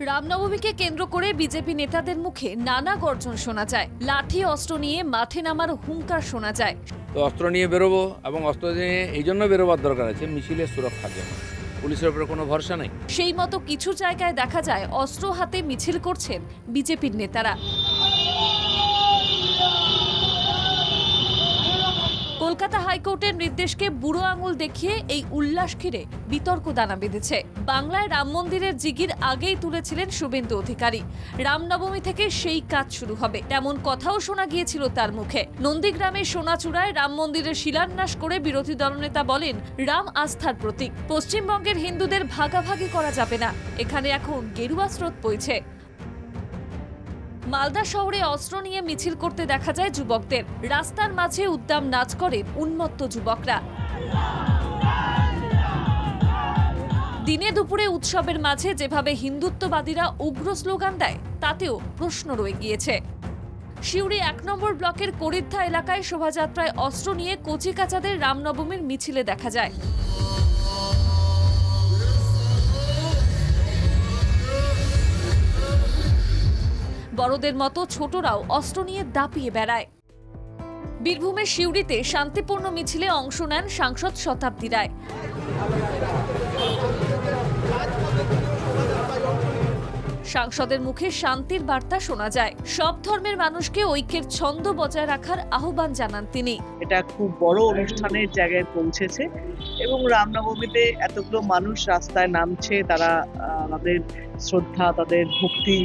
রামনবমীকে কেন্দ্র করে বিজেপি নেতাদের মুখে নানা গর্জন শোনা যায়। লাঠি অস্ত্র নিয়ে মাঠে নামার হুঙ্কার শোনা যায়। তো অস্ত্র নিয়ে বেরোবো এবং অস্ত্র নিয়ে এই জন্য বেরোবার দরকার আছে মিছিলের সুরক্ষার জন্য। পুলিশের উপরে কোনো ভরসা নেই। সেই মতো কিছু জায়গায় দেখা যায় অস্ত্র হাতে মিছিল করছেন বিজেপির নেতারা। কলকাতা হাইকোর্টের নির্দেশকে বুড়ো আঙুল দেখিয়ে এই উল্লাস ঘিরে বিতর্ক দানা বেঁধেছে। বাংলায় রাম মন্দিরের জিগির আগেই তুলেছিলেন শুভেন্দু অধিকারী। রামনবমী থেকে সেই কাজ শুরু হবে তেমন কথাও শোনা গিয়েছিল তার মুখে। নন্দীগ্রামের সোনাচূড়ায় রাম মন্দিরের শিলান্যাস করে বিরোধী দলনেতা বলেন, রাম আস্থার প্রতীক, পশ্চিমবঙ্গের হিন্দুদের ভাগাভাগি করা যাবে না, এখানে এখন গেরুয়া স্রোত বইছে। মালদা শহরে অস্ত্র নিয়ে মিছিল করতে দেখা যায় যুবকদের। রাস্তার মাঝে উদ্দাম নাচ করে উন্মত্ত যুবকরা। দিনে দুপুরে উৎসবের মাঝে যেভাবে হিন্দুত্ববাদীরা উগ্র স্লোগান দেয় তাতেও প্রশ্ন রয়ে গিয়েছে। সিউড়ি ১ নম্বর ব্লকের করিদ্ধা এলাকায় শোভাযাত্রায় অস্ত্র নিয়ে কচিকাচাদের রামনবমীর মিছিলে দেখা যায়। বড়দের মতো ছোটরাও অস্ত্র নিয়ে দাপিয়ে বেড়ায়। বীরভূমের সিউড়িতে শান্তিপূর্ণ মিছিলে অংশ নেন সাংসদ শতাব্দী রায়। সাংসদের মুখে শান্তির বার্তা শোনা যায়। সব ধর্মের মানুষকে ঐক্যের ছন্দ বজায় রাখার আহ্বান জানান তিনি। এটা খুব বড় অনুষ্ঠানের জায়গায় পৌঁছেছে এবং রামনবমীতে এতগুলো মানুষ রাস্তায় নামছে, তারা আমাদের শ্রদ্ধা, তাদের ভক্তি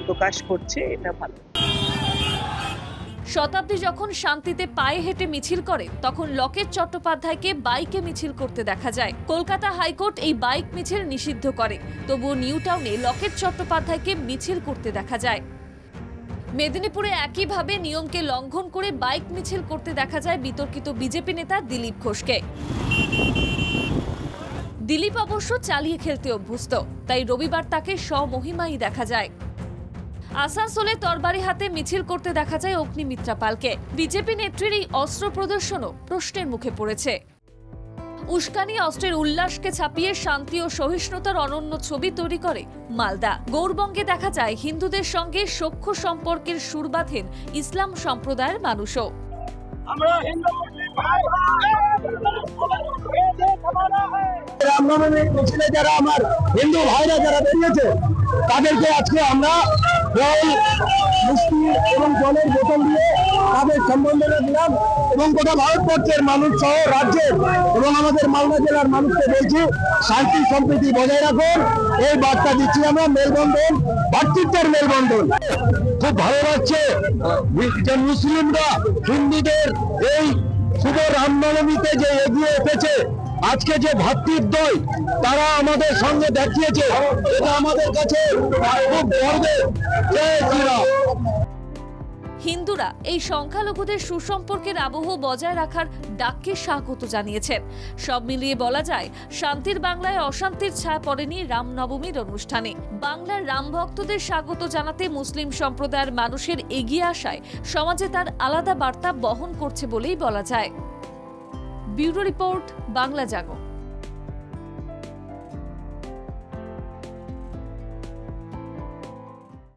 প্রকাশ করছে, এটা ভালো। শতাব্দী যখন শান্তিতে পায়ে হেঁটে মিছিল করে তখন লকেট চট্টোপাধ্যায়কে বাইকে মিছিল করতে দেখা যায়। কলকাতা হাইকোর্ট এই বাইক মিছিল নিষিদ্ধ করে, তবুও নিউ টাউনে লকেট চট্টোপাধ্যায়কে মিছিল করতে দেখা যায়। মেদিনীপুরে একইভাবে নিয়মকে লঙ্ঘন করে বাইক মিছিল করতে দেখা যায় বিতর্কিত বিজেপি নেতা দিলীপ ঘোষকে। দিলীপ অবশ্য চালিয়ে খেলতে অভ্যস্ত, তাই রবিবার তাকে স্বমহিমাই দেখা যায়। আসানসোলে তরবারি হাতে মিছিল করতে দেখা যায় অগ্নিমিত্রা পালকে। বিজেপি নেত্রীর এই অস্ত্র প্রদর্শনও প্রশ্নের মুখে পড়েছে। উস্কানি অস্ত্রের উল্লাসকে ছাপিয়ে শান্তি ও সহিষ্ণুতার অনন্য ছবি তৈরি করে মালদা। গৌরবঙ্গে দেখা যায় হিন্দুদের সঙ্গে সখ্য সম্পর্কের সুর বাঁধেন ইসলাম সম্প্রদায়ের মানুষও। রামনবমী মিছিলে যারা আমার হিন্দু ভাইরা যারা বেরিয়েছে তাদেরকে আজকে আমরা জল, মিষ্টি এবং জলের বোতল দিয়ে তাদের সম্বর্ধনা দিলাম এবং গোটা ভারতবর্ষের মানুষ সহ রাজ্যের এবং আমাদের মালদা জেলার মানুষকে বলছি শান্তি সম্প্রীতি বজায় রাখুন, এই বার্তা দিচ্ছি আমরা। মেলবন্ধন, ভাতৃত্বের মেলবন্ধন। খুব ভালো লাগছে যে মুসলিমরা হিন্দুদের এই শুভ রামনবমীতে যে এগিয়ে এসেছে, আজকে যে ভ্রাতৃদ্বয় তারা আমাদের সঙ্গে দেখিয়েছে, এটা আমাদের কাছে খুব গর্বের। জয় শ্রীরাম। হিন্দুরা এই সংখ্যালঘুদের সুসম্পর্কের আবহ বজায় রাখার ডাককে স্বাগত জানিয়েছেন। সব মিলিয়ে বলা যায় শান্তির বাংলায় অশান্তির ছায়া পড়েনি রামনবমীর অনুষ্ঠানে। বাংলার রাম ভক্তদের স্বাগত জানাতে মুসলিম সম্প্রদায়ের মানুষের এগিয়ে আসায় সমাজে তার আলাদা বার্তা বহন করছে বলেই বলা যায়। ব্যুরো রিপোর্ট, বাংলা জাগো।